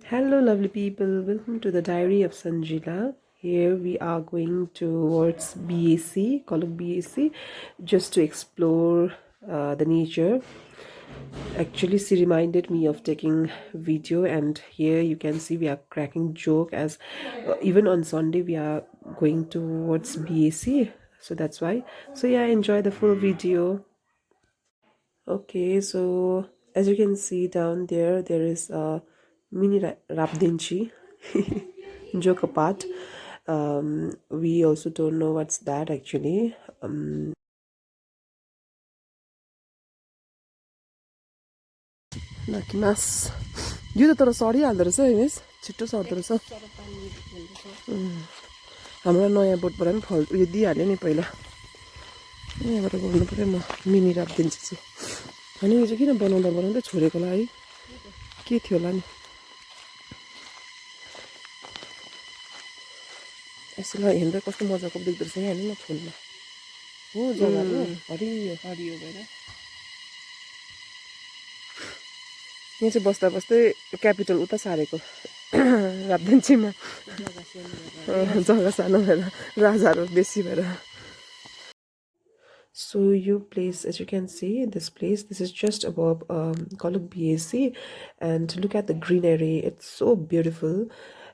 Hello, lovely people. Welcome to the Diary of Sanjila. Here we are going towards BAC, Kolok BAC, just to explore the nature. Actually, she reminded me of taking video, and here you can see we are cracking joke as even on Sunday we are going towards BAC. So that's why. So yeah, enjoy the full video. Okay, so as you can see down there, there is a mini RABDENTSE joke apart. We also don't know what's that actually. Nakimas. यो त तर सरिहाल्दो रहेछ है miss छिट्टो सर्दो रहेछ हाम्रो नयाँ बोटबाट पनि फल उयो दिइहाल्यो नि पहिला यहाँबाट गर्नु पऱ्यो म मिनी राखिदिन्छु चाहिँ अनि यो चाहिँ किन बनाउँदा छोडेको होला है के थियो होला नि यसलाई हेर्दा कस्तो मजाको देख्दो रहेछ यहाँ हेर्नु न फुलमा हो जग्गा हरियो हरियो भएर यहाँ चाहिँ बस्दा बस्दै क्यापिटल उता सारेको राबदेन्चीमा जग्गा सानो भएर राजाहरू बेसी भएर So your place, as you can see, this is just above Kolok BAC, and look at the greenery. It's so beautiful.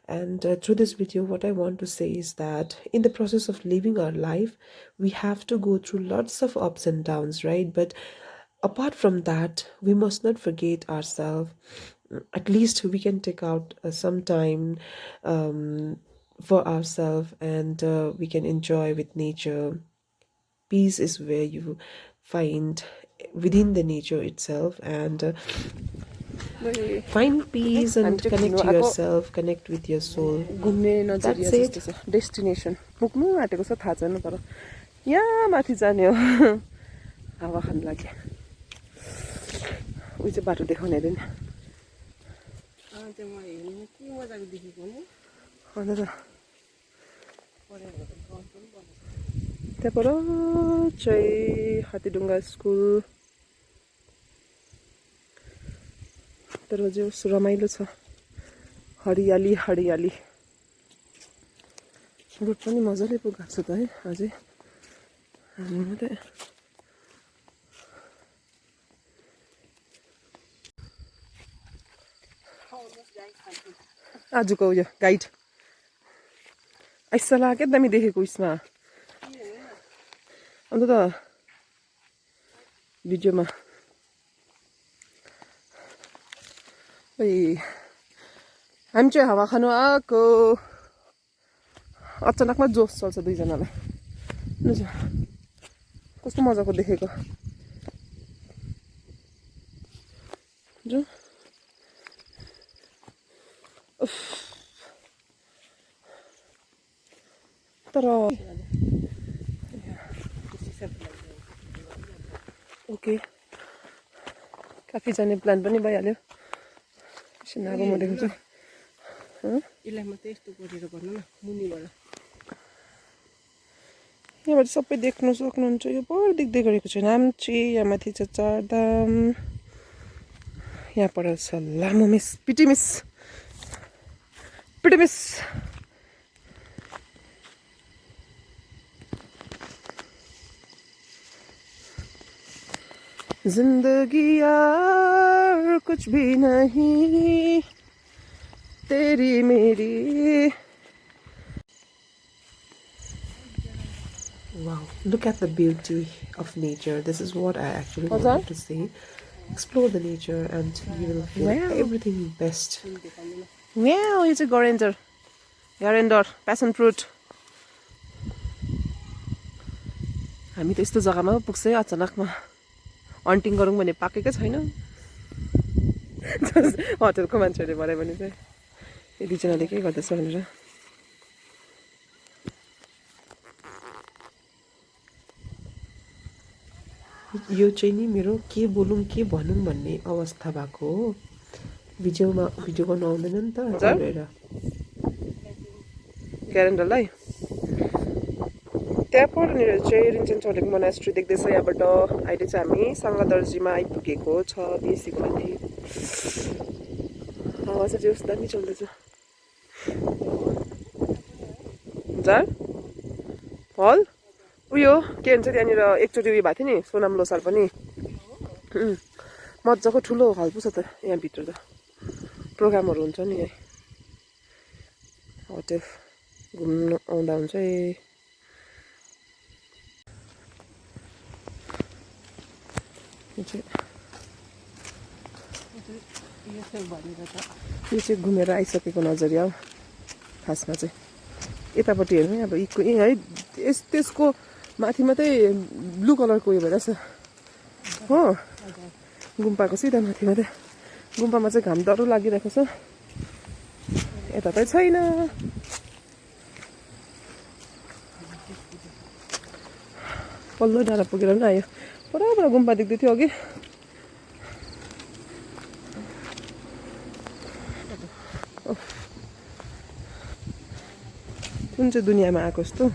And through this video, what I want to say is that in the process of living our life, we have to go through lots of ups and downs, right? But apart from that, we must not forget ourselves. At least we can take out some time for ourselves, and we can enjoy with nature. Peace is where you find within the nature itself, and find peace and connect to yourself, connect with your soul. That's it. Destination. पुग्नु आँटेको छ थाहा छैन तर यहाँ माथि जाने हो हावा खान लाग्यो उही चाहिँ बाटो देखाउने अरे नि अन्त त्यहाँबाट चाहिँ हात्तीढुङ्गा स्कुल तर जो रमाइलो छ हरियाली हरियाली रोड पनि मजाले पो गएको छ त है अझै हामी मात्रै आजको उयो गाइड ऐसा लाग्यो दामी देखेको उसमा अन्त त भिडियोमा हामी चाहिँ हावा खानु आएको अचानकमा जोस चल्छ दुईजनालाई कस्तो मजाको देखेको जो तर ओके काफी जाने प्लान पनि भइहाल्यो एकछिन अब म देखाउँछु यसलाई मात्रै यस्तो गरेर गर्नु न मुनिबाट यहाँबाट सबै देख्न सक्नुहुन्छ यो पर देख्दै गरेको छु नाम्ची यहाँ माथि छ चारधाम यहाँ पर छ लामो मिस पिटिमिस जिंदगी यार कुछ भी नहीं तेरी मेरी wow, look at the beauty of nature. This is what I actually wanted to say. Explore the nature and you will feel everything best. Wow, it's a garender passion fruit. हामी त यस्तो जग्गामा पुग्छ है अचानकमा हन्टिङ गरौँ भने पाकेकै छैन होटलको मान्छेहरूले भने पनि चाहिँ यो दुईजनाले के गर्दैछ भनेर यो चाहिँ नि मेरो के बोलौँ के भनौँ भन्ने अवस्था भएको हो भिडियो गर्नु आउँदैन नि त गरेर क्यालेन्डरलाई त्यहाँ परनिर चाहिँ रिन्चन चलेको मोनास्ट्री देख्दैछ यहाँबाट अहिले चाहिँ हामी साङ्गादर्जीमा आइपुगेको छ बेसीको माथि हावा चाहिँ जोस दामी चल्दैछ जार फल उयो के भन्छ त्यहाँनिर एकचोटि उयो भएको थियो नि सोनाम लोसार पनि मजाको ठुलो हल पो छ त यहाँभित्र त प्रोग्रामहरू हुन्छ नि यहाँ होटेल घुम्नु आउँदा हुन्छ यो चाहिँ घुमेर आइसकेको नजरिया हो खासमा चाहिँ यतापट्टि हेर्नु अब है त्यसको माथि मात्रै ब्लू कलरको उयो भइरहेछ हो गुम्पाको सिधा माथि मात्रै गुम्पामा चाहिँ घाम डह्रो लागिरहेको छ यता त छैन पल्लो डाँडा पुगेर पनि आयो पुरा गुम्पा देख्दै थियो अघि कुन चाहिँ दुनियाँमा आएको जस्तो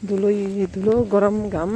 धुलो गरम घाम